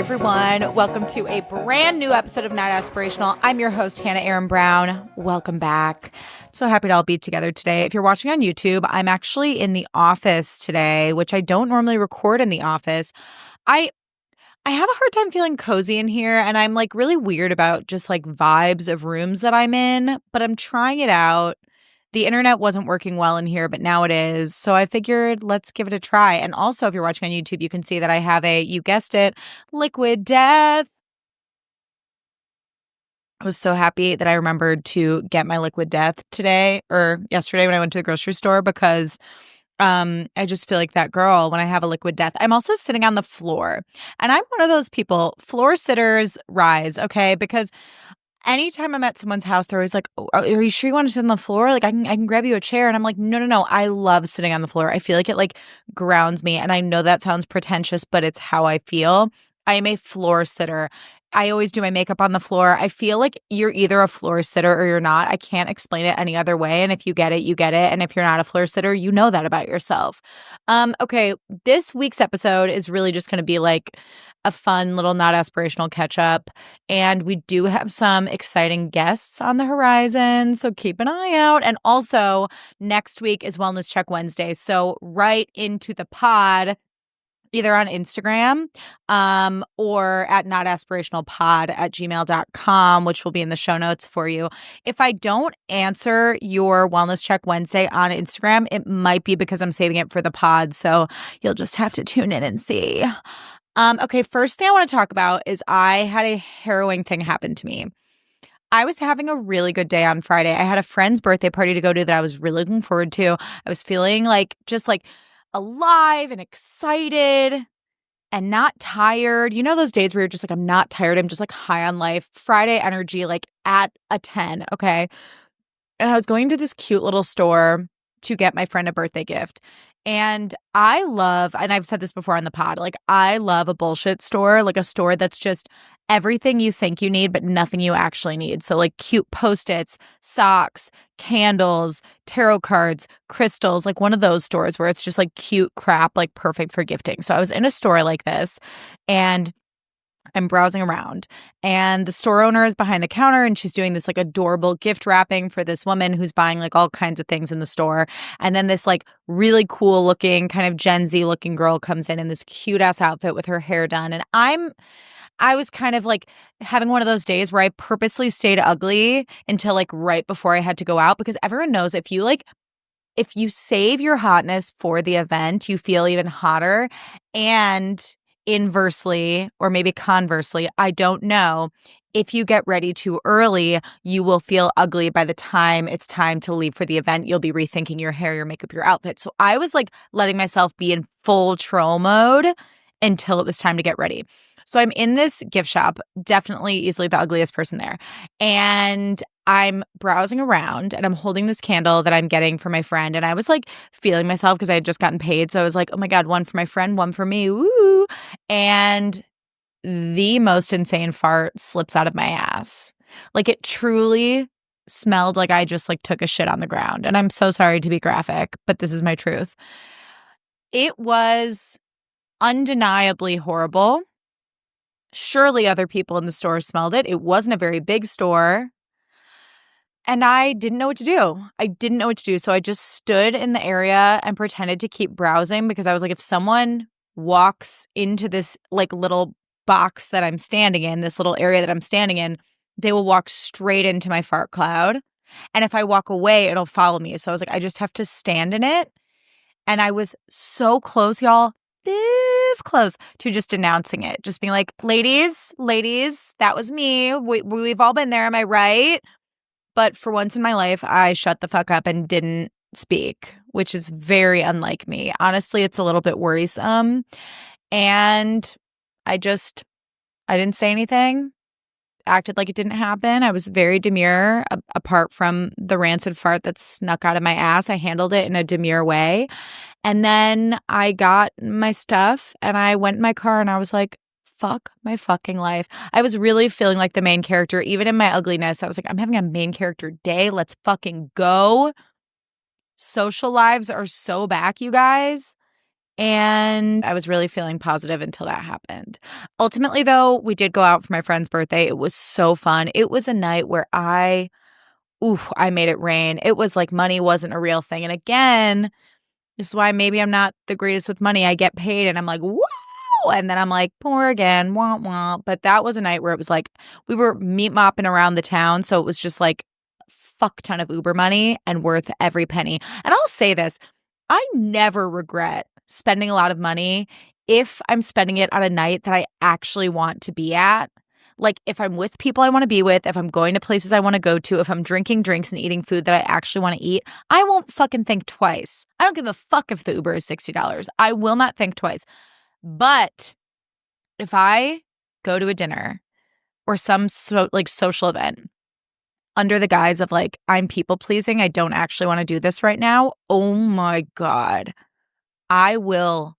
everyone. Welcome to a brand new episode of Not Aspirational. I'm your host, Hannah Aaron Brown. Welcome back. So happy to all be together today. If you're watching on YouTube, I'm actually in the office today, which I don't normally record in the office. I have a hard time feeling cozy in here, and I'm like really weird about just like vibes of rooms that I'm in, but I'm trying it out. The internet wasn't working well in here, but now it is. So I figured let's give it a try. And also, if you're watching on YouTube, you can see that I have you guessed it, liquid death. I was so happy that I remembered to get my liquid death today or yesterday when I went to the grocery store because I just feel like that girl when I have a liquid death. I'm also sitting on the floor, and I'm one of those people, floor sitters rise, okay? Because anytime I'm at someone's house, they're always like, oh, are you sure you want to sit on the floor? Like, I can grab you a chair. And I'm like, no. I love sitting on the floor. I feel like it like grounds me. And I know that sounds pretentious, but it's how I feel. I am a floor sitter. I always do my makeup on the floor. I feel like you're either a floor sitter or you're not. I can't explain it any other way. And if you get it, you get it. And if you're not a floor sitter, you know that about yourself. Okay, this week's episode is really just going to be like a fun little Not Aspirational catch up. And we do have some exciting guests on the horizon. So keep an eye out. And also next week is Wellness Check Wednesday. So right into the pod, either on Instagram or at notaspirationalpod@gmail.com, which will be in the show notes for you. If I don't answer your Wellness Check Wednesday on Instagram, it might be because I'm saving it for the pod. So you'll just have to tune in and see. Okay, first thing I want to talk about is I had a harrowing thing happen to me. I was having a really good day on Friday. I had a friend's birthday party to go to that I was really looking forward to. I was feeling like just like alive and excited and not tired. You know those days where you're just like, I'm not tired. I'm just like high on life. Friday energy, like at a 10, okay? And I was going to this cute little store to get my friend a birthday gift. And I love, and I've said this before on the pod, like I love a bullshit store, like a store that's just everything you think you need, but nothing you actually need. So like cute Post-its, socks, candles, tarot cards, crystals, like one of those stores where it's just like cute crap, like perfect for gifting. So I was in a store like this and I'm browsing around, and the store owner is behind the counter and she's doing this like adorable gift wrapping for this woman who's buying like all kinds of things in the store. And then this like really cool looking kind of Gen Z looking girl comes in this cute ass outfit with her hair done. And I was kind of like having one of those days where I purposely stayed ugly until like right before I had to go out, because everyone knows if you save your hotness for the event, you feel even hotter. And inversely, or maybe conversely, I don't know, if you get ready too early, you will feel ugly by the time it's time to leave for the event. You'll be rethinking your hair, your makeup, your outfit. So I was like letting myself be in full troll mode until it was time to get ready. So I'm in this gift shop, definitely easily the ugliest person there. And I'm browsing around and I'm holding this candle that I'm getting for my friend. And I was like feeling myself because I had just gotten paid. So I was like, oh my God, one for my friend, one for me. Woo. And the most insane fart slips out of my ass. Like it truly smelled like I just like took a shit on the ground. And I'm so sorry to be graphic, but this is my truth. It was undeniably horrible. Surely other people in the store smelled it. It wasn't a very big store. And I didn't know what to do. So I just stood in the area and pretended to keep browsing, because I was like, if someone walks into this like little box that I'm standing in, this little area that I'm standing in, they will walk straight into my fart cloud. And if I walk away, it'll follow me. So I was like, I just have to stand in it. And I was so close, y'all. This close to just announcing it, just being like, ladies, that was me. We've all been there. Am I right? But for once in my life, I shut the fuck up and didn't speak, which is very unlike me. Honestly, it's a little bit worrisome. And I didn't say anything, acted like it didn't happen. I was very demure, apart from the rancid fart that snuck out of my ass. I handled it in a demure way. And then I got my stuff and I went in my car and I was like, fuck my fucking life. I was really feeling like the main character, even in my ugliness. I was like, I'm having a main character day. Let's fucking go. Social lives are so back, you guys. And I was really feeling positive until that happened. Ultimately, though, we did go out for my friend's birthday. It was so fun. It was a night where I made it rain. It was like money wasn't a real thing. And again, this is why maybe I'm not the greatest with money. I get paid and I'm like, whoa. And then I'm like, poor again, wah, wah. But that was a night where it was like, we were meat mopping around the town. So it was just like fuck ton of Uber money and worth every penny. And I'll say this, I never regret spending a lot of money if I'm spending it on a night that I actually want to be at. Like if I'm with people I want to be with, if I'm going to places I want to go to, if I'm drinking drinks and eating food that I actually want to eat, I won't fucking think twice. I don't give a fuck if the Uber is $60. I will not think twice. But if I go to a dinner or some social event under the guise of like, I'm people pleasing, I don't actually want to do this right now, oh my God, I will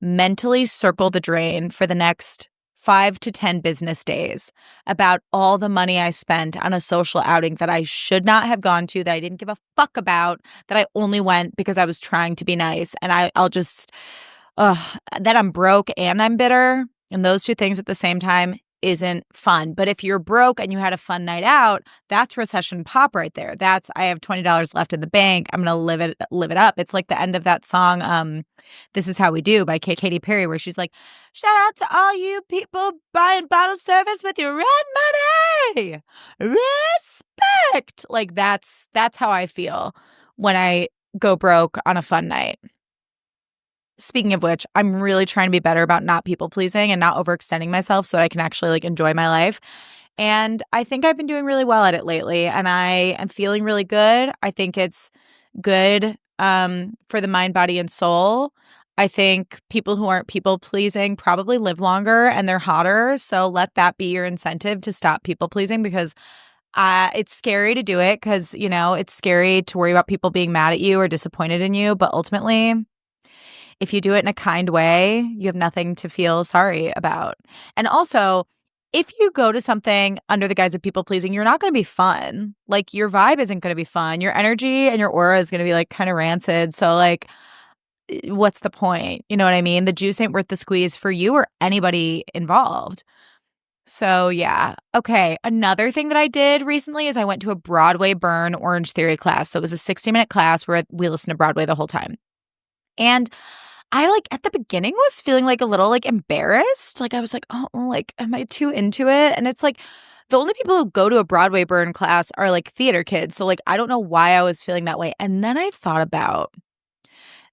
mentally circle the drain for the next 5 to 10 business days about all the money I spent on a social outing that I should not have gone to, that I didn't give a fuck about, that I only went because I was trying to be nice. And I'll just, that I'm broke and I'm bitter. And those two things at the same time isn't fun. But if you're broke and you had a fun night out, that's recession pop right there. That's, I have $20 left in the bank. I'm going to live it up. It's like the end of that song, This Is How We Do by Katy Perry, where she's like, shout out to all you people buying bottle service with your red money. Respect. Like that's how I feel when I go broke on a fun night. Speaking of which, I'm really trying to be better about not people pleasing and not overextending myself so that I can actually like enjoy my life. And I think I've been doing really well at it lately, and I am feeling really good. I think it's good for the mind, body, and soul. I think people who aren't people pleasing probably live longer and they're hotter. So let that be your incentive to stop people pleasing, because it's scary to do it because, you know, it's scary to worry about people being mad at you or disappointed in you. But ultimately, if you do it in a kind way, you have nothing to feel sorry about. And also, if you go to something under the guise of people pleasing, you're not going to be fun. Like your vibe isn't going to be fun. Your energy and your aura is going to be like kind of rancid. So like, what's the point? You know what I mean? The juice ain't worth the squeeze for you or anybody involved. So yeah. Okay. Another thing that I did recently is I went to a Broadway Burn Orange Theory class. So it was a 60-minute class where we listened to Broadway the whole time. And I like at the beginning was feeling like a little like embarrassed. Like I was like, oh, like, am I too into it? And it's like the only people who go to a Broadway Burn class are like theater kids. So like, I don't know why I was feeling that way. And then I thought about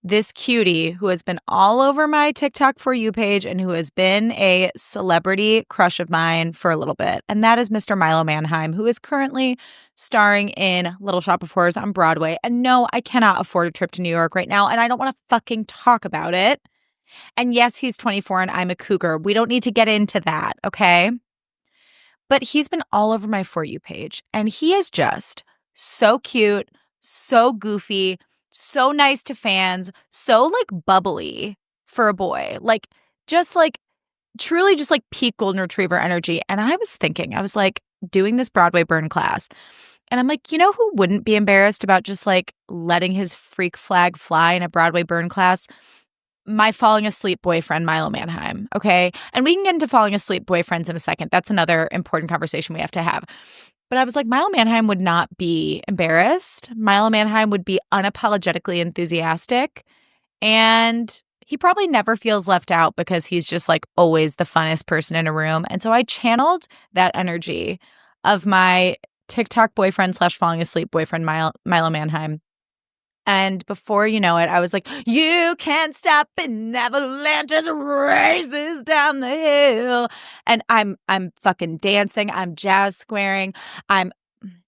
this cutie who has been all over my TikTok For You page and who has been a celebrity crush of mine for a little bit. And that is Mr. Milo Manheim, who is currently starring in Little Shop of Horrors on Broadway. And no, I cannot afford a trip to New York right now, and I don't want to fucking talk about it. And yes, he's 24 and I'm a cougar. We don't need to get into that, okay? But he's been all over my For You page, and he is just so cute, so goofy, so nice to fans, so like bubbly for a boy, like just like truly just like peak golden retriever energy. And I was thinking, I was like doing this Broadway Burn class, and I'm like, you know who wouldn't be embarrassed about just like letting his freak flag fly in a Broadway Burn class? My falling asleep boyfriend, Milo Manheim. Okay. And we can get into falling asleep boyfriends in a second. That's another important conversation we have to have. But I was like, Milo Manheim would not be embarrassed. Milo Manheim would be unapologetically enthusiastic. And he probably never feels left out because he's just like always the funnest person in a room. And so I channeled that energy of my TikTok boyfriend / falling asleep boyfriend, Milo Manheim. And before you know it, I was like, you can't stop an avalanche just races down the hill. And I'm fucking dancing. I'm jazz squaring. I'm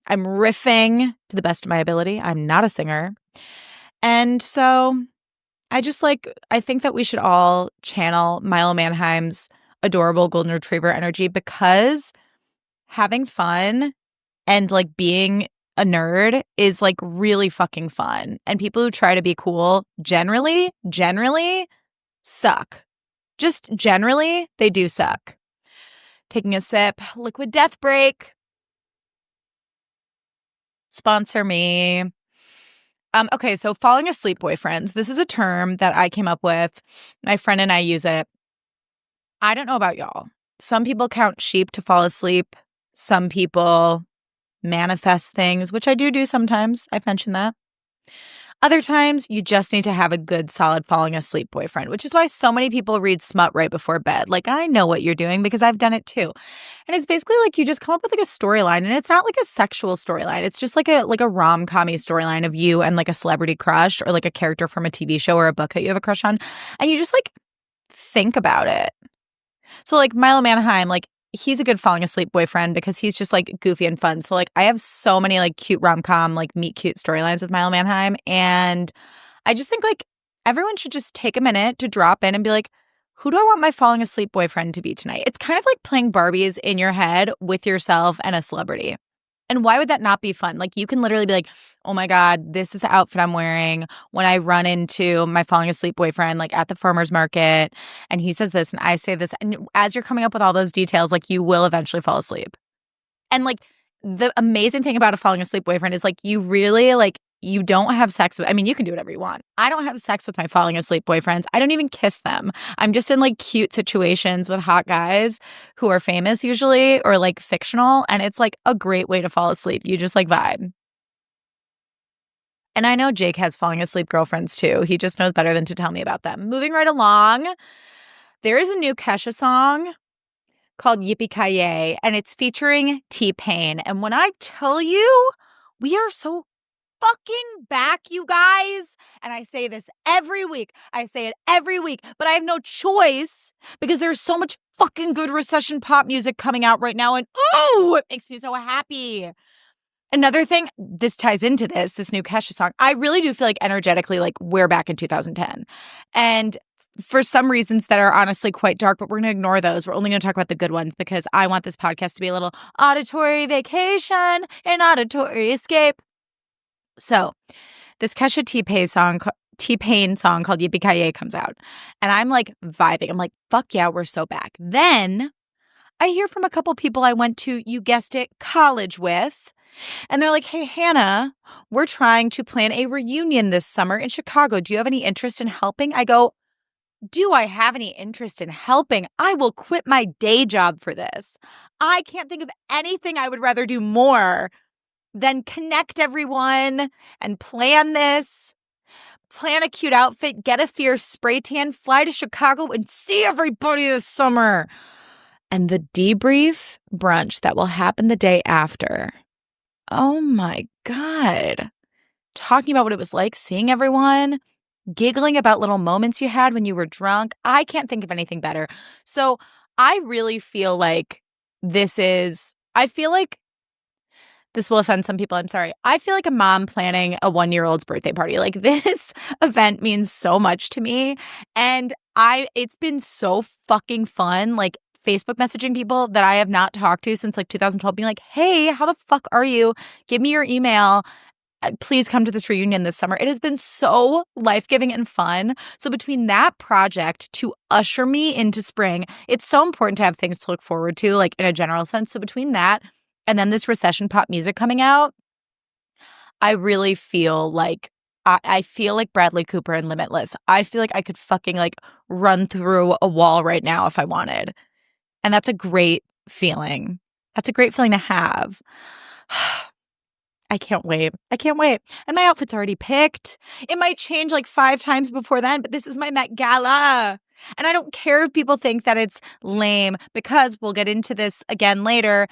riffing to the best of my ability. I'm not a singer. And so I just like, I think that we should all channel Milo Manheim's adorable golden retriever energy, because having fun and like being a nerd is like really fucking fun. And people who try to be cool generally suck. Just generally, they do suck. Taking a sip, Liquid Death Break. Sponsor me. Okay, so falling asleep boyfriends. This is a term that I came up with. My friend and I use it. I don't know about y'all. Some people count sheep to fall asleep. Some people manifest things, which I do sometimes. I've mentioned that. Other times, you just need to have a good, solid falling asleep boyfriend, which is why so many people read smut right before bed. Like, I know what you're doing because I've done it too. And it's basically like you just come up with like a storyline, and it's not like a sexual storyline. It's just like a rom-com-y storyline of you and like a celebrity crush or like a character from a TV show or a book that you have a crush on. And you just like think about it. So like Milo Manheim, like he's a good falling asleep boyfriend because he's just like goofy and fun. So like I have so many like cute rom-com, like meet cute storylines with Milo Manheim. And I just think like everyone should just take a minute to drop in and be like, who do I want my falling asleep boyfriend to be tonight? It's kind of like playing Barbies in your head with yourself and a celebrity. And why would that not be fun? Like you can literally be like, oh my God, this is the outfit I'm wearing when I run into my falling asleep boyfriend, like at the farmer's market. And he says this and I say this. And as you're coming up with all those details, like you will eventually fall asleep. And like the amazing thing about a falling asleep boyfriend is like you really like, you don't have sex with, I mean, you can do whatever you want. I don't have sex with my falling asleep boyfriends. I don't even kiss them. I'm just in like cute situations with hot guys who are famous usually or like fictional. And it's like a great way to fall asleep. You just like vibe. And I know Jake has falling asleep girlfriends too. He just knows better than to tell me about them. Moving right along, there is a new Kesha song called Yippee-Ki-Yay, and it's featuring T-Pain. And when I tell you, we are so fucking back, you guys. And I say this every week. I say it every week, but I have no choice because there's so much fucking good recession pop music coming out right now. And ooh, it makes me so happy. Another thing, this ties into this new Kesha song. I really do feel like energetically, like we're back in 2010. And for some reasons that are honestly quite dark, but we're going to ignore those. We're only going to talk about the good ones because I want this podcast to be a little auditory vacation, an auditory escape. So this Kesha T-Pain song called Yippee-Ki-Yay comes out. And I'm like vibing. I'm like, fuck yeah, we're so back. Then I hear from a couple people I went to, you guessed it, college with. And they're like, hey, Hannah, we're trying to plan a reunion this summer in Chicago. Do you have any interest in helping? I go, do I have any interest in helping? I will quit my day job for this. I can't think of anything I would rather do more than connect everyone and plan this, plan a cute outfit, get a fierce spray tan, fly to Chicago and see everybody this summer. And the debrief brunch that will happen the day after. Oh my God. Talking about what it was like seeing everyone, giggling about little moments you had when you were drunk. I can't think of anything better. So I really feel like I feel like this will offend some people. I'm sorry. I feel like a mom planning a 1-year-old's birthday party. Like this event means so much to me. And it's been so fucking fun. Like Facebook messaging people that I have not talked to since like 2012 being like, hey, how the fuck are you? Give me your email. Please come to this reunion this summer. It has been so life-giving and fun. So between that project to usher me into spring, it's so important to have things to look forward to, like in a general sense. So between that and then this recession pop music coming out, I really feel like I feel like Bradley Cooper in Limitless. I feel like I could fucking like run through a wall right now if I wanted. And that's a great feeling. That's a great feeling to have. I can't wait. I can't wait. And my outfit's already picked. It might change like 5 times before then, but this is my Met Gala. And I don't care if people think that it's lame because we'll get into this again later.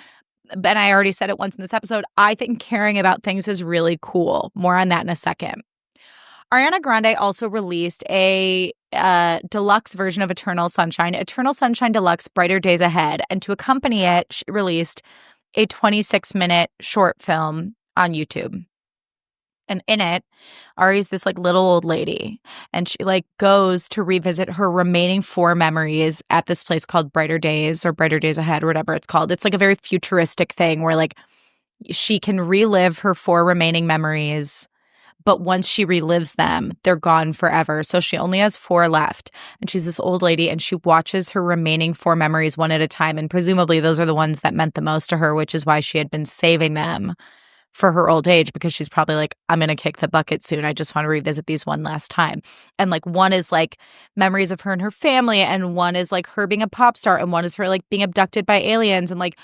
And I already said it once in this episode. I think caring about things is really cool. More on that in a second. Ariana Grande also released a deluxe version of Eternal Sunshine Deluxe Brighter Days Ahead. And to accompany it, she released a 26-minute short film on YouTube. And in it, Ari's this like little old lady, and she like goes to revisit her remaining 4 memories at this place called Brighter Days or Brighter Days Ahead or whatever it's called. It's like a very futuristic thing where like she can relive her 4 remaining memories, but once she relives them, they're gone forever. So she only has 4 left. And she's this old lady and she watches her remaining 4 memories one at a time. And presumably those are the ones that meant the most to her, which is why she had been saving them for her old age because she's probably like, I'm going to kick the bucket soon. I just want to revisit these one last time. And like one is like memories of her and her family, and one is like her being a pop star, and one is her like being abducted by aliens and like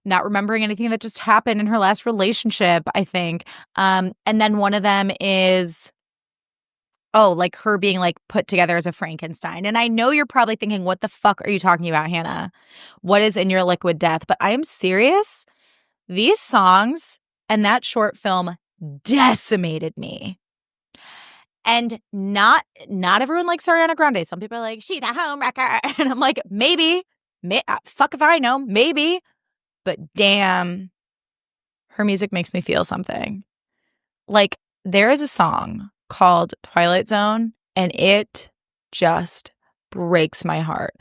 not remembering anything that just happened in her last relationship, I think. And then one of them is like her being like put together as a Frankenstein. And I know you're probably thinking, what the fuck are you talking about, Hannah? What is in your liquid death? But I am serious. These songs and that short film decimated me. And not everyone likes Ariana Grande. Some people are like, she's a homewrecker. And I'm like, maybe. Fuck if I know. Maybe. But damn, her music makes me feel something. Like, there is a song called Twilight Zone, and it just breaks my heart.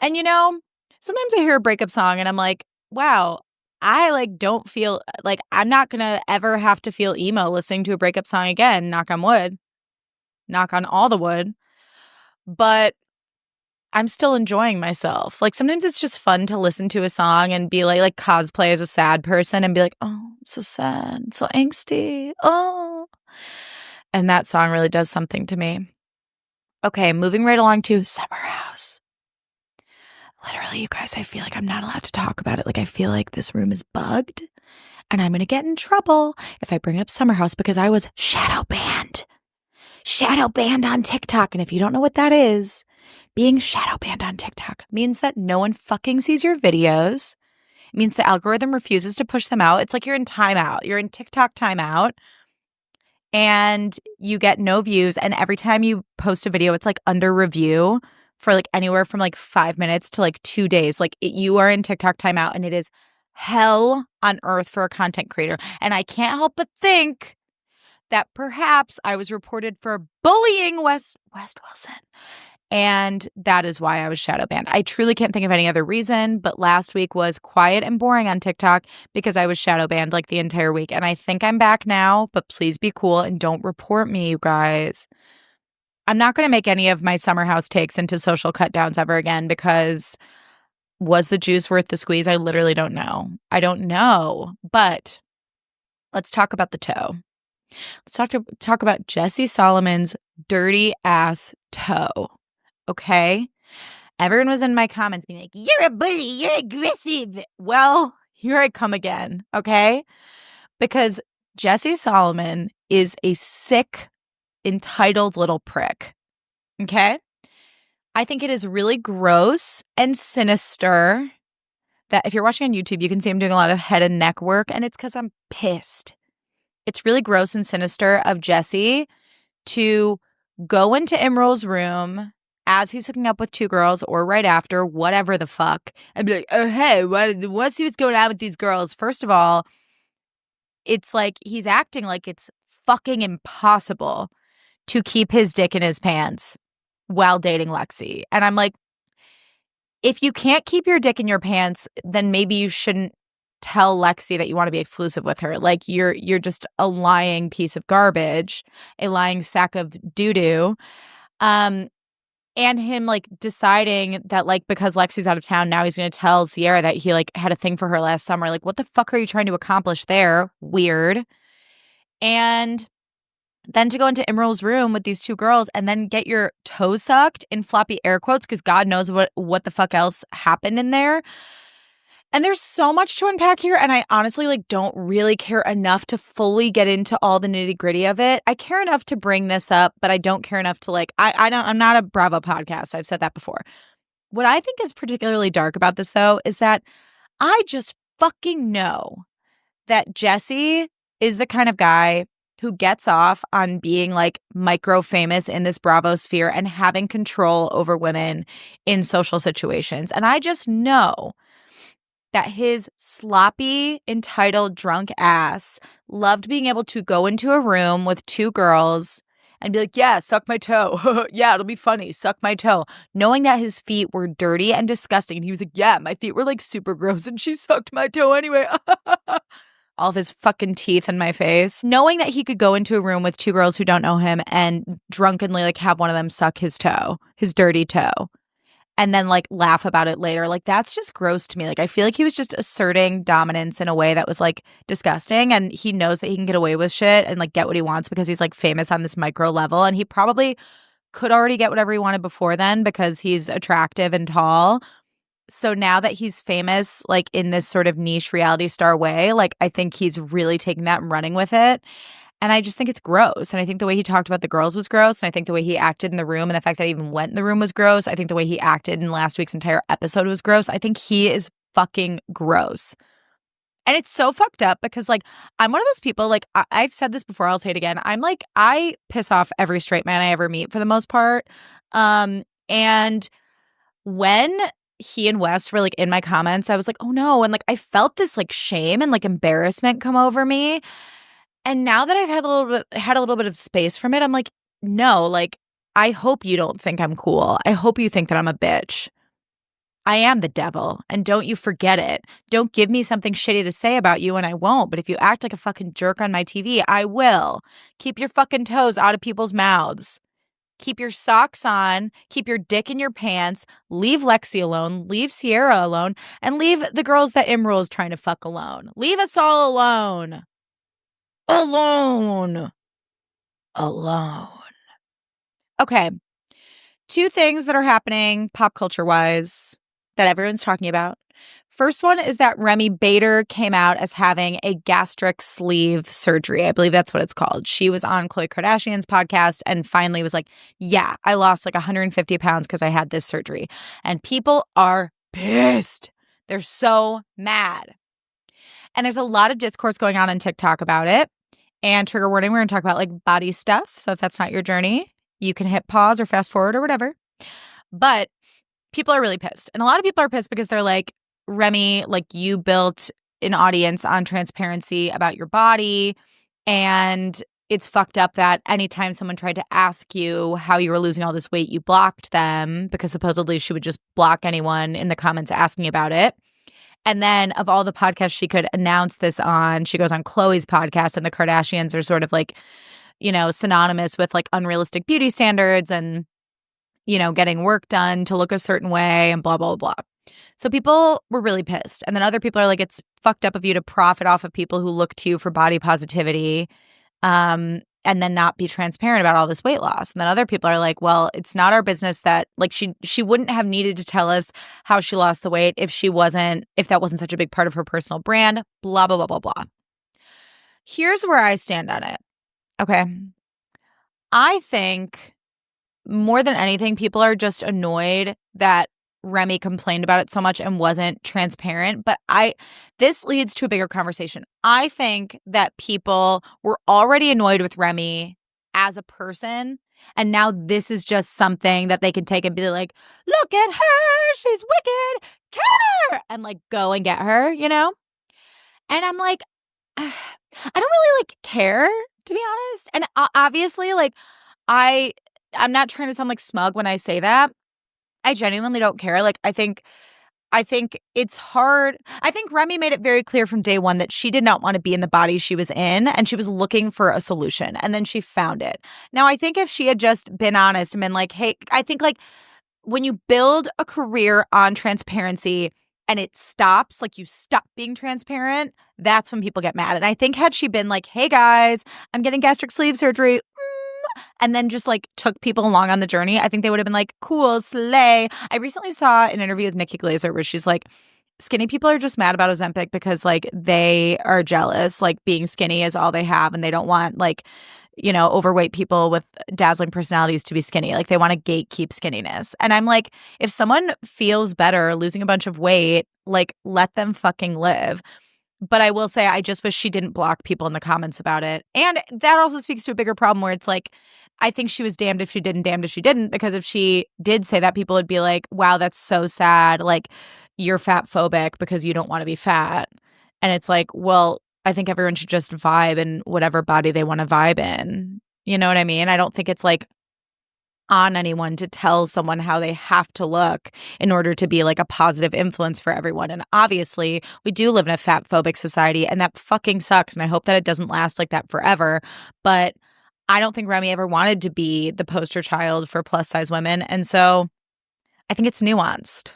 And sometimes I hear a breakup song and I'm like, wow, I like don't feel like I'm not gonna ever have to feel emo listening to a breakup song again. Knock on wood. Knock on all the wood. But I'm still enjoying myself. Like sometimes it's just fun to listen to a song and be like cosplay as a sad person and be like, oh, I'm so sad, so angsty. Oh. And that song really does something to me. Okay, moving right along to Summer House. Literally, you guys, I feel like I'm not allowed to talk about it. Like I feel like this room is bugged and I'm going to get in trouble if I bring up Summer House because I was shadow banned. Shadow banned on TikTok. And if you don't know what that is, being shadow banned on TikTok means that no one fucking sees your videos. It means the algorithm refuses to push them out. It's like you're in timeout. You're in TikTok timeout and you get no views. And every time you post a video, it's like under review for like anywhere from like 5 minutes to like 2 days. Like you are in TikTok timeout and it is hell on earth for a content creator. And I can't help but think that perhaps I was reported for bullying West Wilson. And that is why I was shadow banned. I truly can't think of any other reason, but last week was quiet and boring on TikTok because I was shadow banned like the entire week. And I think I'm back now, but please be cool and don't report me, you guys. I'm not going to make any of my Summer House takes into social cut downs ever again because was the juice worth the squeeze? I literally don't know. I don't know. But let's talk about the toe. Let's talk about Jesse Solomon's dirty ass toe. Okay? Everyone was in my comments being like, you're a bully, you're aggressive. Well, here I come again, okay? Because Jesse Solomon is a sick, entitled little prick, okay? I think it is really gross and sinister that if you're watching on YouTube, you can see I'm doing a lot of head and neck work, and it's because I'm pissed. It's really gross and sinister of Jesse to go into Imral's room as he's hooking up with two girls or right after, whatever the fuck, and be like, oh, hey, let's see what's going on with these girls. First of all, it's like he's acting like it's fucking impossible to keep his dick in his pants while dating Lexi. And I'm like, if you can't keep your dick in your pants, then maybe you shouldn't tell Lexi that you want to be exclusive with her. Like you're just a lying piece of garbage, a lying sack of doo-doo. And him like deciding that like because Lexi's out of town, now he's going to tell Sierra that he like had a thing for her last summer. Like what the fuck are you trying to accomplish there? Weird. And then to go into Imral's room with these two girls and then get your toe sucked in floppy air quotes because God knows what the fuck else happened in there. And there's so much to unpack here, and I honestly like don't really care enough to fully get into all the nitty-gritty of it. I care enough to bring this up, but I don't care enough to like I'm not a Bravo podcast. I've said that before. What I think is particularly dark about this though is that I just fucking know that Jesse is the kind of guy who gets off on being like micro famous in this Bravo sphere and having control over women in social situations. And I just know that his sloppy, entitled, drunk ass loved being able to go into a room with two girls and be like, yeah, suck my toe. Yeah, it'll be funny. Suck my toe. Knowing that his feet were dirty and disgusting. And he was like, yeah, my feet were like super gross and she sucked my toe anyway. All of his fucking teeth in my face. Knowing that he could go into a room with two girls who don't know him and drunkenly like have one of them suck his toe, his dirty toe. and then like laugh about it later. Like that's just gross to me. Like I feel like he was just asserting dominance in a way that was like disgusting, and he knows that he can get away with shit and like get what he wants because he's like famous on this micro level, and he probably could already get whatever he wanted before then because he's attractive and tall. So now that he's famous, like in this sort of niche reality star way, like I think he's really taking that and running with it. And I just think it's gross. And I think the way he talked about the girls was gross. And I think the way he acted in the room and the fact that he even went in the room was gross. I think the way he acted in last week's entire episode was gross. I think he is fucking gross. And it's so fucked up because, like, I'm one of those people, like, I've said this before, I'll say it again. I'm like, I piss off every straight man I ever meet for the most part. And when he and West were, like, in my comments, I was like, oh no. And, like, I felt this, like, shame and, like, embarrassment come over me. And now that I've had a little bit of space from it, I'm like, no, like, I hope you don't think I'm cool. I hope you think that I'm a bitch. I am the devil, and don't you forget it. Don't give me something shitty to say about you, and I won't. But if you act like a fucking jerk on my TV, I will. Keep your fucking toes out of people's mouths. Keep your socks on. Keep your dick in your pants. Leave Lexi alone. Leave Sierra alone. And leave the girls that Imrul is trying to fuck alone. Leave us all alone. Alone. Okay. 2 things that are happening pop culture wise that everyone's talking about. First one is that Remy Bader came out as having a gastric sleeve surgery. I believe that's what it's called. She was on Khloe Kardashian's podcast and finally was like, yeah, I lost like 150 pounds because I had this surgery. And people are pissed. They're so mad. And there's a lot of discourse going on TikTok about it. And trigger warning, we're going to talk about like body stuff. So if that's not your journey, you can hit pause or fast forward or whatever. But people are really pissed. And a lot of people are pissed because they're like, Remy, like you built an audience on transparency about your body. And it's fucked up that anytime someone tried to ask you how you were losing all this weight, you blocked them because supposedly she would just block anyone in the comments asking about it. And then of all the podcasts she could announce this on, she goes on Khloe's podcast, and the Kardashians are sort of like, you know, synonymous with like unrealistic beauty standards and, you know, getting work done to look a certain way and blah, blah, blah. So people were really pissed. And then other people are like, it's fucked up of you to profit off of people who look to you for body positivity and then not be transparent about all this weight loss. And then other people are like, well, it's not our business that like she wouldn't have needed to tell us how she lost the weight if that wasn't such a big part of her personal brand, blah, blah, blah, blah, blah. Here's where I stand on it. Okay. I think more than anything, people are just annoyed that Remy complained about it so much and wasn't transparent. But this leads to a bigger conversation. I think that people were already annoyed with Remy as a person. And now this is just something that they can take and be like, look at her, she's wicked, kill her, and like go and get her, you know? And I'm like, I don't really like care, to be honest. And obviously, like I'm not trying to sound like smug when I say that. I genuinely don't care. Like, I think it's hard. I think Remy made it very clear from day one that she did not want to be in the body she was in, and she was looking for a solution, and then she found it. Now, I think if she had just been honest and been like, hey, I think like when you build a career on transparency and it stops, like you stop being transparent, that's when people get mad. And I think had she been like, hey guys, I'm getting gastric sleeve surgery, and then just like took people along on the journey, I think they would have been like, cool, slay. I recently saw an interview with Nikki Glaser where she's like, skinny people are just mad about Ozempic because like they are jealous, like being skinny is all they have, and they don't want like, you know, overweight people with dazzling personalities to be skinny. Like they want to gatekeep skinniness. And I'm like, if someone feels better losing a bunch of weight, like let them fucking live. But I will say, I just wish she didn't block people in the comments about it. And that also speaks to a bigger problem where it's like, I think she was damned if she didn't, damned if she didn't. Because if she did say that, people would be like, wow, that's so sad. Like, you're fat phobic because you don't want to be fat. And it's like, well, I think everyone should just vibe in whatever body they want to vibe in. You know what I mean? I don't think it's like on anyone to tell someone how they have to look in order to be like a positive influence for everyone. And obviously, we do live in a fat phobic society, and that fucking sucks. And I hope that it doesn't last like that forever. But I don't think Remy ever wanted to be the poster child for plus size women. And so I think it's nuanced.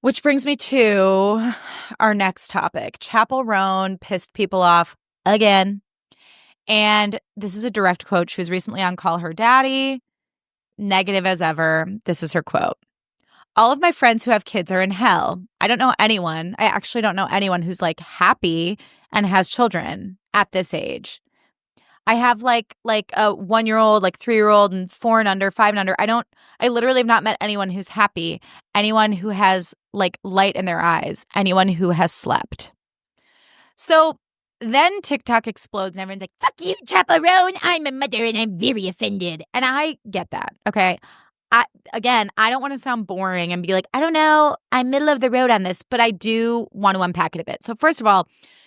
Which brings me to our next topic. Chappell Roan pissed people off again. And this is a direct quote. She was recently on Call Her Daddy. Negative as ever. This is her quote. All of my friends who have kids are in hell. I actually don't know anyone who's like happy and has children at this age. I have like a 1-year-old, like 3-year-old, and 4 and under, 5 and under. I literally have not met anyone who's happy, anyone who has like light in their eyes, anyone who has slept. So then TikTok explodes and everyone's like, fuck you, Chappell Roan. I'm a mother and I'm very offended. And I get that. Okay. I don't want to sound boring and be like, I don't know, I'm middle of the road on this, but I do want to unpack it a bit. So first of all,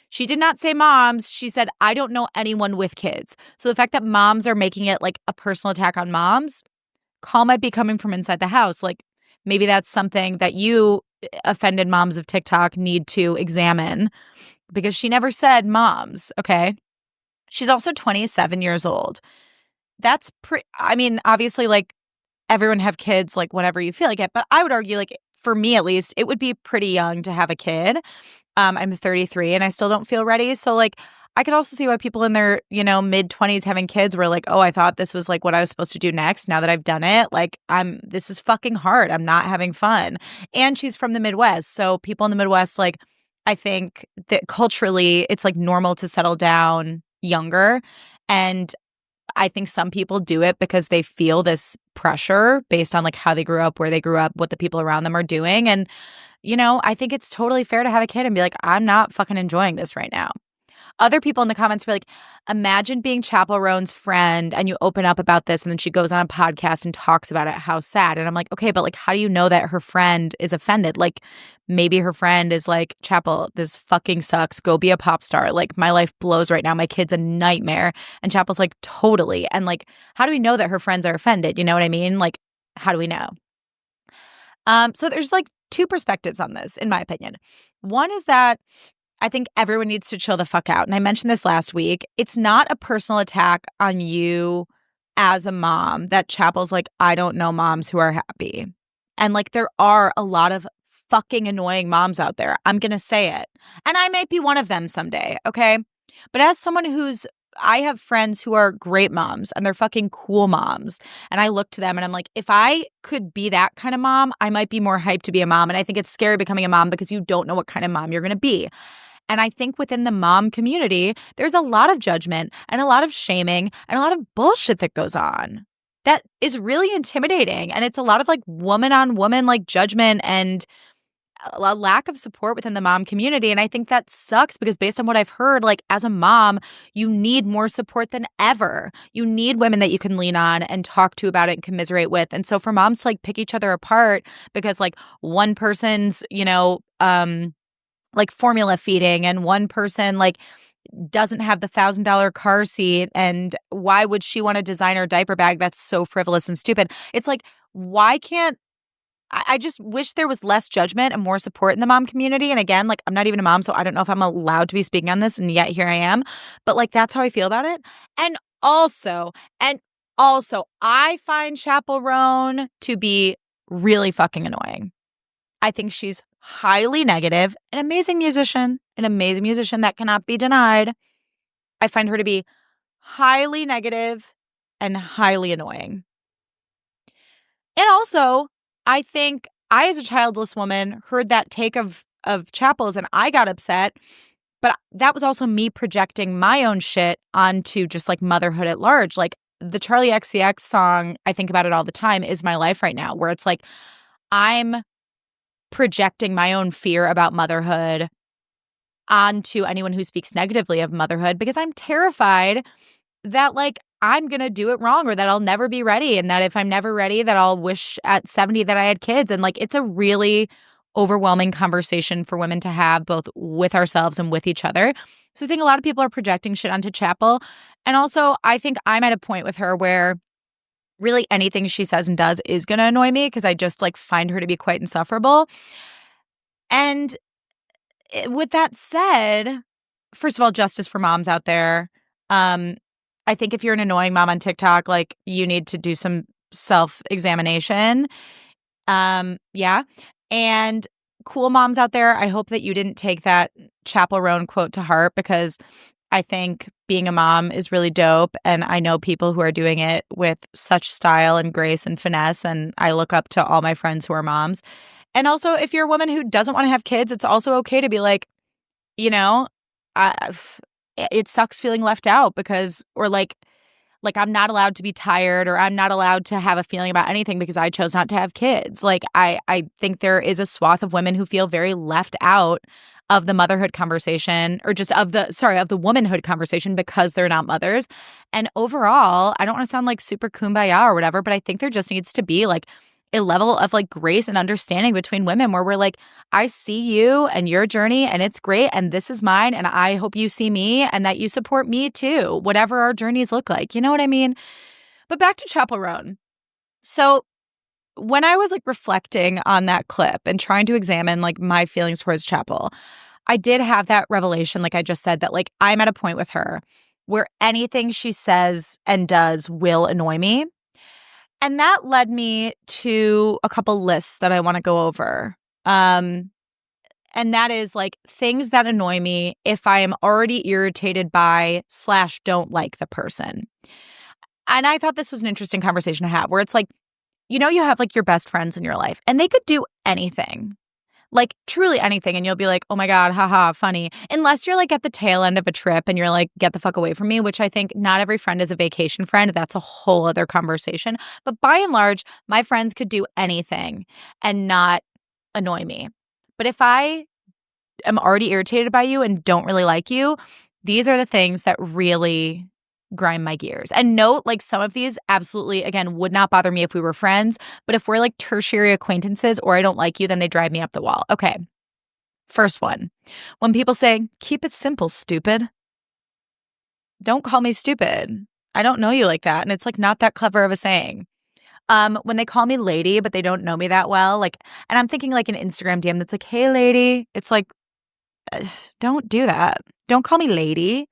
she did not say moms. She said, I don't know anyone with kids. So the fact that moms are making it like a personal attack on moms, call might be coming from inside the house. Like maybe that's something that you offended moms of TikTok need to examine because she never said moms. Okay. She's also 27 years old. That's obviously like everyone have kids like whenever you feel like it. But I would argue like for me at least, it would be pretty young to have a kid. I'm 33 and I still don't feel ready. So like I could also see why people in their, mid-20s having kids were like, oh, I thought this was like what I was supposed to do next. Now that I've done it, like this is fucking hard. I'm not having fun. And she's from the Midwest. So people in the Midwest, like I think that culturally it's like normal to settle down younger. And I think some people do it because they feel this pressure based on like how they grew up, where they grew up, what the people around them are doing. And, I think it's totally fair to have a kid and be like, I'm not fucking enjoying this right now. Other people in the comments were like, imagine being Chappell Roan's friend and you open up about this and then she goes on a podcast and talks about it. How sad. And I'm like, okay, but like, how do you know that her friend is offended? Like maybe her friend is like, Chappell, this fucking sucks. Go be a pop star. Like my life blows right now. My kid's a nightmare. And Chappell's like, totally. And like, how do we know that her friends are offended? You know what I mean? Like, how do we know? So there's like 2 perspectives on this, in my opinion. One is that I think everyone needs to chill the fuck out. And I mentioned this last week. It's not a personal attack on you as a mom that Chappell's like, I don't know moms who are happy. And like there are a lot of fucking annoying moms out there. I'm going to say it. And I might be one of them someday, okay? But as someone I have friends who are great moms and they're fucking cool moms. And I look to them and I'm like, if I could be that kind of mom, I might be more hyped to be a mom. And I think it's scary becoming a mom because you don't know what kind of mom you're going to be. And I think within the mom community, there's a lot of judgment and a lot of shaming and a lot of bullshit that goes on that is really intimidating. And it's a lot of like woman on woman like judgment and a lack of support within the mom community. And I think that sucks because based on what I've heard, like as a mom, you need more support than ever. You need women that you can lean on and talk to about it and commiserate with. And so for moms to like pick each other apart because like one person's, like formula feeding and one person like doesn't have the $1,000 car seat and why would she want a designer diaper bag? That's so frivolous and stupid. It's like, why can't I just wish there was less judgment and more support in the mom community. And again, like I'm not even a mom, so I don't know if I'm allowed to be speaking on this, and yet here I am. But like that's how I feel about it. And also, I find Chappell Roan to be really fucking annoying. I think she's highly negative, an amazing musician that cannot be denied. I find her to be highly negative and highly annoying. And also, I think I, as a childless woman, heard that take of Chappell's and I got upset. But that was also me projecting my own shit onto just like motherhood at large. Like the Charlie XCX song, I think about it all the time, Is My Life Right Now, where it's like I'm projecting my own fear about motherhood onto anyone who speaks negatively of motherhood because I'm terrified that like I'm going to do it wrong or that I'll never be ready. And that if I'm never ready, that I'll wish at 70 that I had kids. And like, it's a really overwhelming conversation for women to have both with ourselves and with each other. So I think a lot of people are projecting shit onto Chappell. And also I think I'm at a point with her where really anything she says and does is going to annoy me because I just like find her to be quite insufferable. And with that said, first of all, justice for moms out there. I think if you're an annoying mom on TikTok, like you need to do some self-examination. Yeah. And cool moms out there, I hope that you didn't take that Chappell Roan quote to heart, because I think being a mom is really dope. And I know people who are doing it with such style and grace and finesse. And I look up to all my friends who are moms. And also, if you're a woman who doesn't want to have kids, it's also okay to be like, you know, I, it sucks feeling left out because, or like I'm not allowed to be tired, or I'm not allowed to have a feeling about anything because I chose not to have kids. Like I think there is a swath of women who feel very left out of the motherhood conversation, or just of the womanhood conversation, because they're not mothers. And overall, I don't want to sound like super kumbaya or whatever, but I think there just needs to be like a level of like grace and understanding between women where we're like, I see you and your journey and it's great and this is mine and I hope you see me and that you support me too, whatever our journeys look like. You know what I mean? But back to Chappell Roan. So when I was like reflecting on that clip and trying to examine like my feelings towards Chappell, I did have that revelation, like I just said, that like I'm at a point with her where anything she says and does will annoy me. And that led me to a couple lists that I want to go over. And that is like things that annoy me if I am already irritated by / don't like the person. And I thought this was an interesting conversation to have, where it's like, you have like your best friends in your life and they could do anything. Like truly anything. And you'll be like, oh my God, haha, funny. Unless you're like at the tail end of a trip and you're like, get the fuck away from me, which I think not every friend is a vacation friend. That's a whole other conversation. But by and large, my friends could do anything and not annoy me. But if I am already irritated by you and don't really like you, these are the things that really grind my gears. And note, like some of these absolutely, again, would not bother me if we were friends. But if we're like tertiary acquaintances or I don't like you, then they drive me up the wall. Okay. First one. When people say, keep it simple, stupid. Don't call me stupid. I don't know you like that. And it's like not that clever of a saying. When they call me lady, but they don't know me that well, like, and I'm thinking like an Instagram DM that's like, hey, lady. It's like, don't do that. Don't call me lady.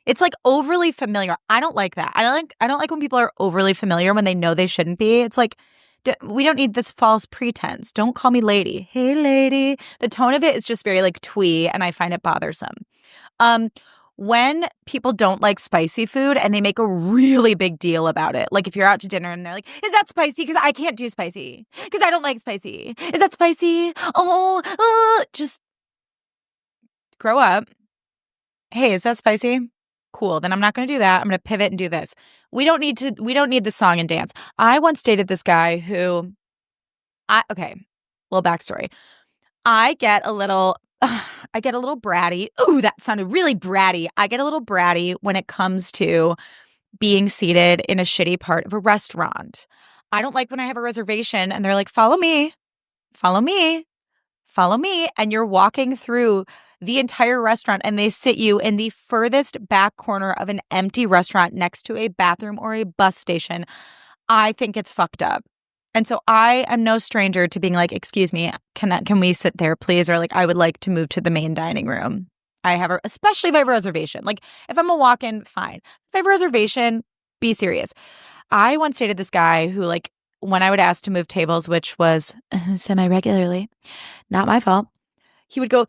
It's like overly familiar. I don't like that. I don't like when people are overly familiar when they know they shouldn't be. It's like, we don't need this false pretense. Don't call me lady. Hey, lady. The tone of it is just very like twee, and I find it bothersome. When people don't like spicy food and they make a really big deal about it. Like if you're out to dinner and they're like, is that spicy? Because I can't do spicy. Because I don't like spicy. Is that spicy? Oh, just grow up. Hey, is that spicy? Cool. Then I'm not going to do that. I'm going to pivot and do this. We don't need the song and dance. I once dated this guy who okay, little backstory. I get a little bratty. Ooh, that sounded really bratty. I get a little bratty when it comes to being seated in a shitty part of a restaurant. I don't like when I have a reservation and they're like, follow me, follow me, follow me. And you're walking through the entire restaurant and they sit you in the furthest back corner of an empty restaurant next to a bathroom or a bus station. I think it's fucked up. And so I am no stranger to being like, excuse me, can we sit there, please? Or like, I would like to move to the main dining room. Especially if I have a reservation. Like if I'm a walk-in, fine. If I have a reservation, be serious. I once dated this guy who like, when I would ask to move tables, which was semi-regularly, not my fault, he would go,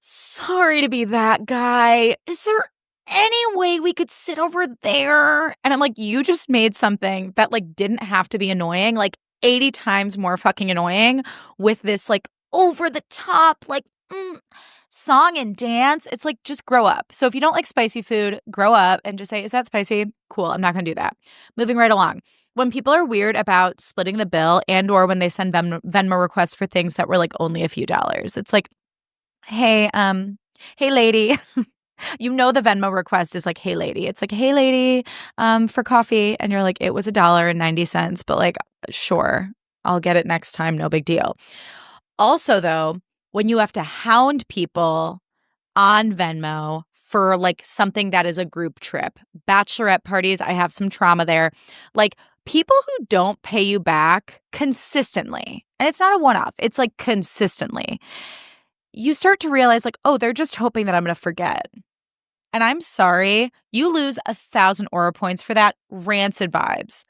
sorry to be that guy. Is there any way we could sit over there? And I'm like, you just made something that like didn't have to be annoying, like 80 times more fucking annoying with this like over the top, like song and dance. It's like, just grow up. So if you don't like spicy food, grow up and just say, is that spicy? Cool. I'm not going to do that. Moving right along. When people are weird about splitting the bill and or when they send Venmo requests for things that were like only a few dollars, it's like, hey lady, the Venmo request is like, hey lady. It's like, hey lady, for coffee. And you're like, it was $1.90, but like, sure, I'll get it next time. No big deal. Also though, when you have to hound people on Venmo for like something that is a group trip, bachelorette parties, I have some trauma there. Like people who don't pay you back consistently, and it's not a one-off, it's like consistently, you start to realize like, oh, they're just hoping that I'm going to forget. And I'm sorry, you lose 1,000 aura points for that. Rancid vibes.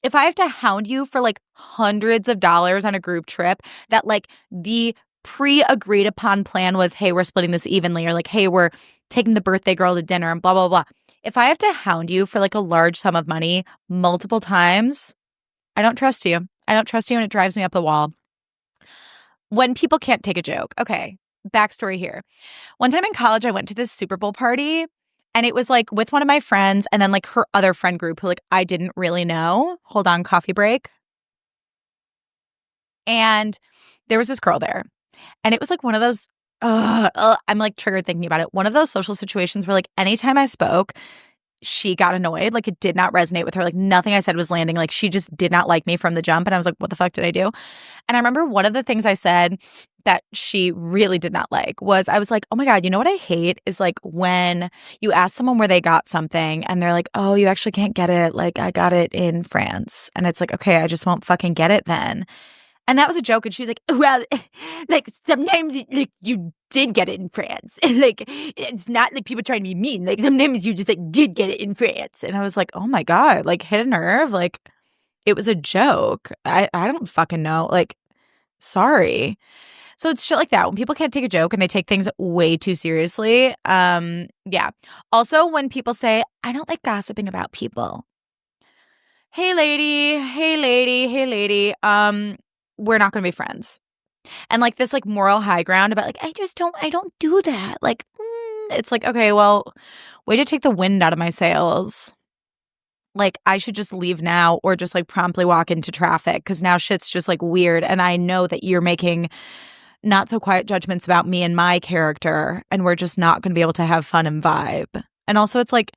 If I have to hound you for like hundreds of dollars on a group trip that like the pre-agreed upon plan was, hey, we're splitting this evenly, or like, hey, we're taking the birthday girl to dinner and blah, blah, blah. If I have to hound you for like a large sum of money multiple times, I don't trust you. I don't trust you and it drives me up the wall. When people can't take a joke. Okay, backstory here. One time in college, I went to this Super Bowl party and it was like with one of my friends and then like her other friend group who like I didn't really know. Hold on, coffee break. And there was this girl there. And it was like one of those, I'm like triggered thinking about it. One of those social situations where like anytime I spoke, she got annoyed. Like it did not resonate with her. Like nothing I said was landing. Like she just did not like me from the jump. And I was like, what the fuck did I do? And I remember one of the things I said that she really did not like was I was like, oh my God, you know what I hate is like when you ask someone where they got something and they're like, oh, you actually can't get it. Like I got it in France. And it's like, okay, I just won't fucking get it then. And that was a joke. And she was like, well, like sometimes like you did get it in France. Like it's not like people trying to be mean. Like sometimes you just like did get it in France. And I was like, oh my God, like hit a nerve. Like it was a joke. I don't fucking know. Like, sorry. So it's shit like that. When people can't take a joke and they take things way too seriously. Yeah. Also, when people say, I don't like gossiping about people. Hey lady, hey lady, hey lady. We're not going to be friends. And like this like moral high ground about like, I don't do that. Like, it's like, okay, well, way to take the wind out of my sails. Like I should just leave now or just like promptly walk into traffic because now shit's just like weird. And I know that you're making not so quiet judgments about me and my character. And we're just not going to be able to have fun and vibe. And also it's like,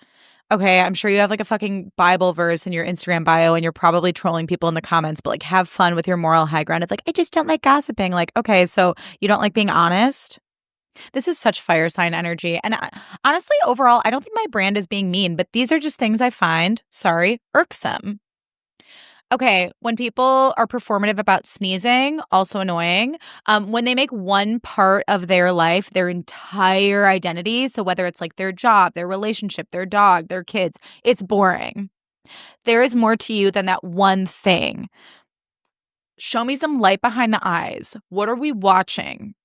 okay, I'm sure you have like a fucking Bible verse in your Instagram bio and you're probably trolling people in the comments, but like have fun with your moral high ground of like, I just don't like gossiping. Like, okay, so you don't like being honest? This is such fire sign energy. And honestly, overall, I don't think my brand is being mean, but these are just things I find, sorry, irksome. Okay, when people are performative about sneezing, also annoying. When they make one part of their life their entire identity, so whether it's like their job, their relationship, their dog, their kids, it's boring. There is more to you than that one thing. Show me some light behind the eyes. What are we watching?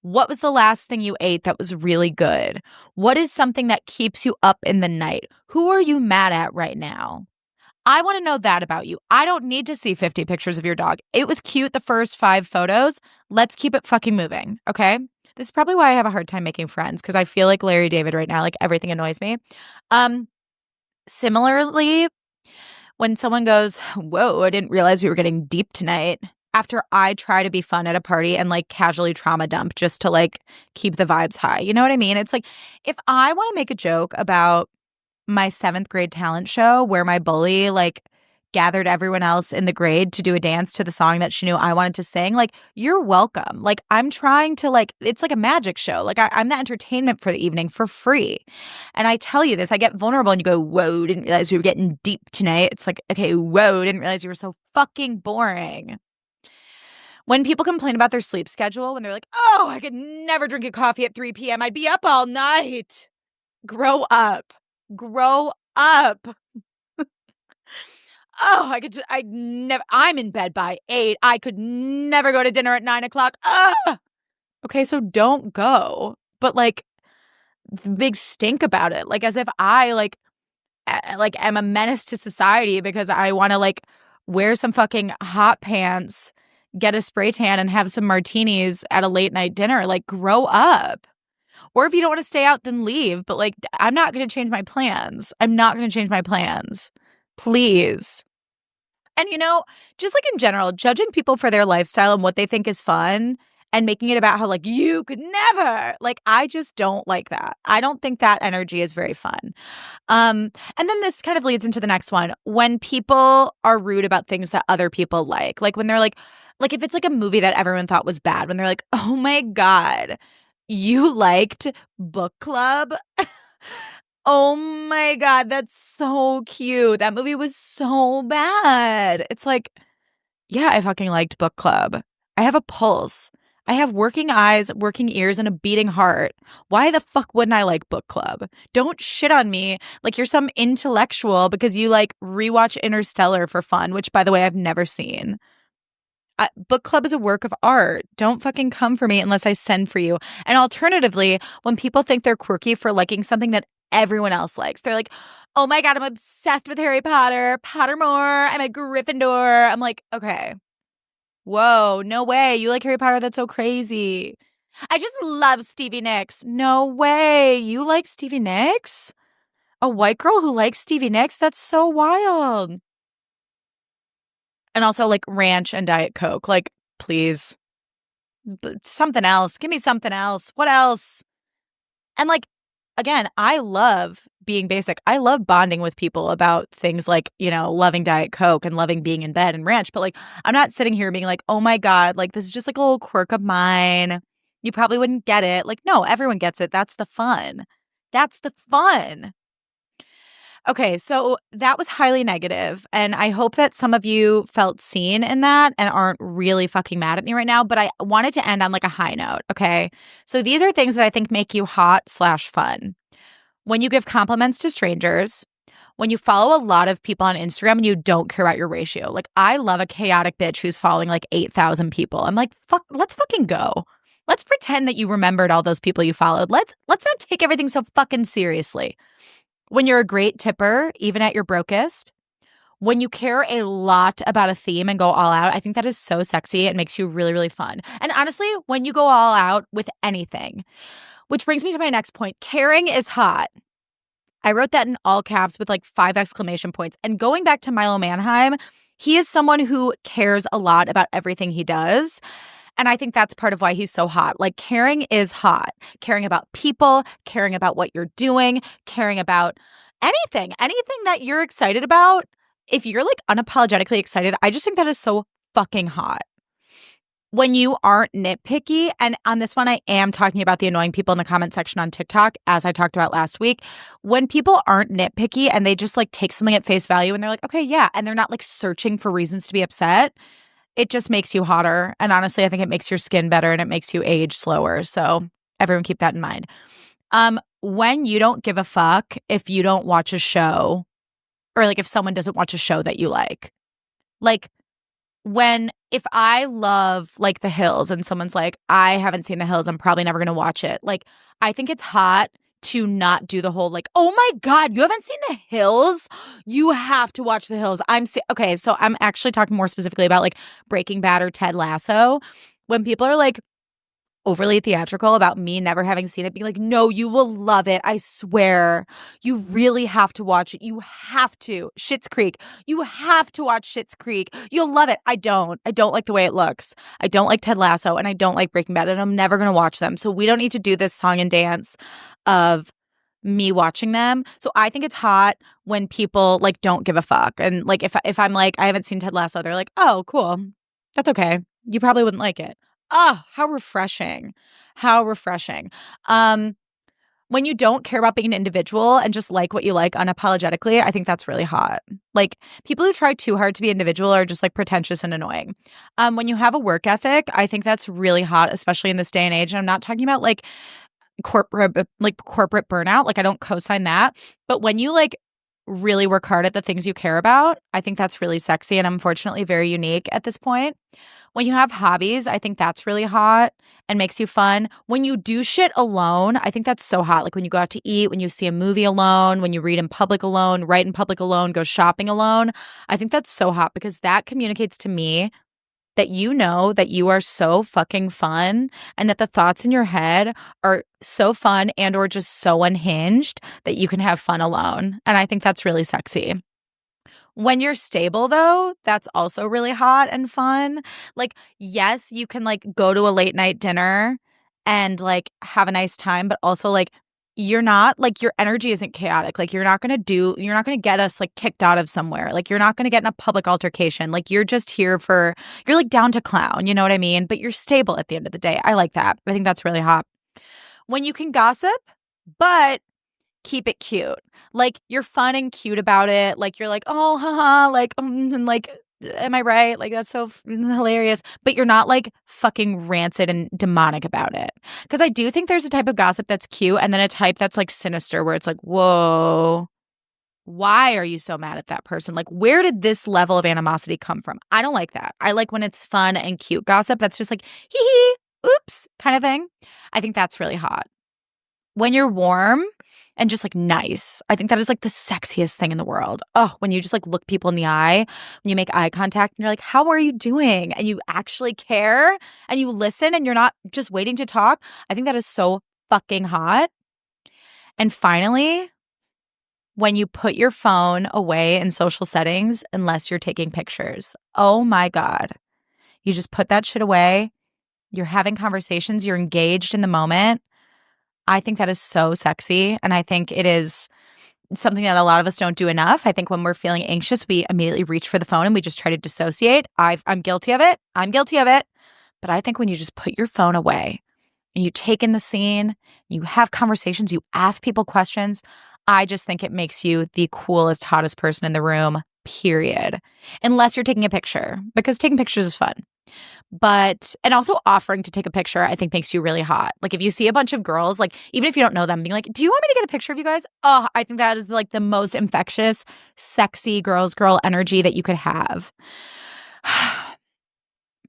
What was the last thing you ate that was really good? What is something that keeps you up in the night? Who are you mad at right now? I want to know that about you. I don't need to see 50 pictures of your dog. It was cute the first 5 photos. Let's keep it fucking moving, okay? This is probably why I have a hard time making friends because I feel like Larry David right now. Like everything annoys me. Similarly, when someone goes, whoa, I didn't realize we were getting deep tonight. After I try to be fun at a party and like casually trauma dump just to like keep the vibes high. You know what I mean? It's like if I want to make a joke about my 7th grade talent show where my bully like gathered everyone else in the grade to do a dance to the song that she knew I wanted to sing, like you're welcome. Like I'm trying to like, it's like a magic show. Like I'm the entertainment for the evening for free. And I tell you this, I get vulnerable and you go, whoa, didn't realize we were getting deep tonight. It's like, okay, whoa, didn't realize you were so fucking boring. When people complain about their sleep schedule, when they're like, oh, I could never drink a coffee at 3 p.m. I'd be up all night. Grow up. Grow up. Oh, I'm in bed by 8. I could never go to dinner at 9 o'clock. Okay, so don't go. But like, the big stink about it. Like as if I am a menace to society because I want to like wear some fucking hot pants, get a spray tan and have some martinis at a late night dinner. Like grow up. Or if you don't want to stay out, then leave. But like, I'm not going to change my plans. I'm not going to change my plans. Please. And you know, just like in general, judging people for their lifestyle and what they think is fun and making it about how like you could never, like I just don't like that. I don't think that energy is very fun. And then this kind of leads into the next one. When people are rude about things that other people like when they're like if it's like a movie that everyone thought was bad, when they're like, oh my God, you liked Book Club? Oh my God, that's so cute. That movie was so bad. It's like, yeah, I fucking liked Book Club. I have a pulse. I have working eyes, working ears, and a beating heart. Why the fuck wouldn't I like book club? Don't shit on me like you're some intellectual because you like rewatch Interstellar for fun, which, by the way, I've never seen. Book club is a work of art. Don't fucking come for me unless I send for you. And alternatively, when people think they're quirky for liking something that everyone else likes, they're like, oh my God, I'm obsessed with Harry Potter, Pottermore, I'm a Gryffindor. I'm like, okay. Whoa, no way. You like Harry Potter? That's so crazy. I just love Stevie Nicks. No way. You like Stevie Nicks? A white girl who likes Stevie Nicks? That's so wild. And also like ranch and Diet Coke. Like, please. Something else. Give me something else. What else? And like, again, I love being basic. I love bonding with people about things like, you know, loving Diet Coke and loving being in bed and ranch. But like, I'm not sitting here being like, oh my God, like this is just like a little quirk of mine. You probably wouldn't get it. Like, no, everyone gets it. That's the fun. That's the fun. Okay, so that was highly negative, and I hope that some of you felt seen in that and aren't really fucking mad at me right now, but I wanted to end on like a high note, okay? So these are things that I think make you hot/fun. When you give compliments to strangers, when you follow a lot of people on Instagram and you don't care about your ratio. Like, I love a chaotic bitch who's following like 8,000 people. I'm like, fuck, let's fucking go. Let's pretend that you remembered all those people you followed. Let's not take everything so fucking seriously. When you're a great tipper, even at your brokest, when you care a lot about a theme and go all out, I think that is so sexy. It makes you really, really fun. And honestly, when you go all out with anything, which brings me to my next point, caring is hot. I wrote that in all caps with like 5 exclamation points. And going back to Milo Manheim, he is someone who cares a lot about everything he does. And I think that's part of why he's so hot. Like, caring is hot. Caring about people, caring about what you're doing, caring about anything that you're excited about. If you're like unapologetically excited, I just think that is so fucking hot. When you aren't nitpicky, and on this one, I am talking about the annoying people in the comment section on TikTok, as I talked about last week. When people aren't nitpicky and they just like take something at face value and they're like, okay, yeah, and they're not like searching for reasons to be upset, it just makes you hotter. And honestly, I think it makes your skin better and it makes you age slower. So everyone keep that in mind. When you don't give a fuck if you don't watch a show, or like if someone doesn't watch a show that you like if I love like The Hills and someone's like, I haven't seen The Hills, I'm probably never going to watch it. Like, I think it's hot to not do the whole like, oh my God, you haven't seen The Hills? You have to watch The Hills. Okay, so I'm actually talking more specifically about like Breaking Bad or Ted Lasso. When people are like overly theatrical about me never having seen it, being like, no, you will love it. I swear. You really have to watch it. You have to. Schitt's Creek. You have to watch Schitt's Creek. You'll love it. I don't like the way it looks. I don't like Ted Lasso and I don't like Breaking Bad and I'm never going to watch them. So we don't need to do this song and dance of me watching them. So I think it's hot when people like don't give a fuck. And like if I'm like, I haven't seen Ted Lasso, they're like, oh, cool. That's okay. You probably wouldn't like it. Oh, how refreshing. How refreshing. When you don't care about being an individual and just like what you like unapologetically, I think that's really hot. Like, people who try too hard to be individual are just like pretentious and annoying. When you have a work ethic, I think that's really hot, especially in this day and age. And I'm not talking about like corporate burnout. Like, I don't co-sign that. But when you like really work hard at the things you care about, I think that's really sexy and unfortunately very unique at this point. When you have hobbies, I think that's really hot and makes you fun. When you do shit alone, I think that's so hot. Like when you go out to eat, when you see a movie alone, when you read in public alone, write in public alone, go shopping alone. I think that's so hot because that communicates to me that you know that you are so fucking fun and that the thoughts in your head are so fun and or just so unhinged that you can have fun alone. And I think that's really sexy. When you're stable, though, that's also really hot and fun. Like, yes, you can like go to a late night dinner and like have a nice time, but also like you're not like your energy isn't chaotic. Like you're not going to get us like kicked out of somewhere. Like you're not going to get in a public altercation. Like you're just here you're like down to clown, you know what I mean? But you're stable at the end of the day. I like that. I think that's really hot. When you can gossip, but keep it cute. Like you're fun and cute about it. Like you're like, oh, haha, like, and like Am I right? Like, that's so hilarious. But you're not like fucking rancid and demonic about it. Because I do think there's a type of gossip that's cute and then a type that's like sinister where it's like, whoa, why are you so mad at that person? Like, where did this level of animosity come from? I don't like that. I like when it's fun and cute gossip that's just like, hee hee, oops, kind of thing. I think that's really hot. When you're warm and just like nice, I think that is like the sexiest thing in the world. Oh, when you just like look people in the eye, when you make eye contact and you're like, how are you doing? And you actually care and you listen and you're not just waiting to talk. I think that is so fucking hot. And finally, when you put your phone away in social settings, unless you're taking pictures. Oh my God. You just put that shit away. You're having conversations. You're engaged in the moment. I think that is so sexy. And I think it is something that a lot of us don't do enough. I think when we're feeling anxious, we immediately reach for the phone and we just try to dissociate. I'm guilty of it. I'm guilty of it. But I think when you just put your phone away and you take in the scene, you have conversations, you ask people questions, I just think it makes you the coolest, hottest person in the room, period. Unless you're taking a picture, because taking pictures is fun. But, and also offering to take a picture, I think makes you really hot. Like if you see a bunch of girls, like even if you don't know them, being like, do you want me to get a picture of you guys? Oh, I think that is like the most infectious, sexy girl energy that you could have.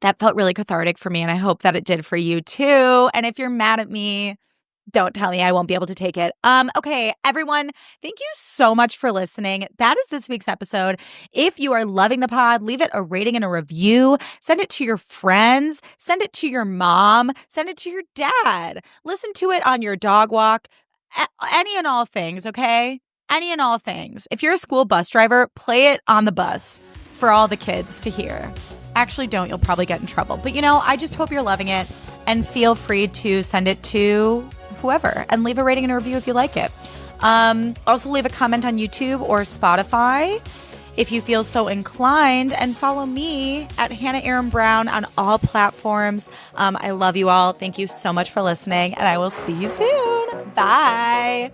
That felt really cathartic for me, and I hope that it did for you too. And if you're mad at me, don't tell me, I won't be able to take it. Okay, everyone, thank you so much for listening. That is this week's episode. If you are loving the pod, leave it a rating and a review. Send it to your friends. Send it to your mom. Send it to your dad. Listen to it on your dog walk. Any and all things, okay? Any and all things. If you're a school bus driver, play it on the bus for all the kids to hear. Actually, don't. You'll probably get in trouble. But, I just hope you're loving it. And feel free to send it to whoever and leave a rating and a review if you like it. Also leave a comment on YouTube or Spotify if you feel so inclined, and follow me at Hannah Aaron Brown on all platforms. I love you all. Thank you so much for listening, and I will see you soon. Bye.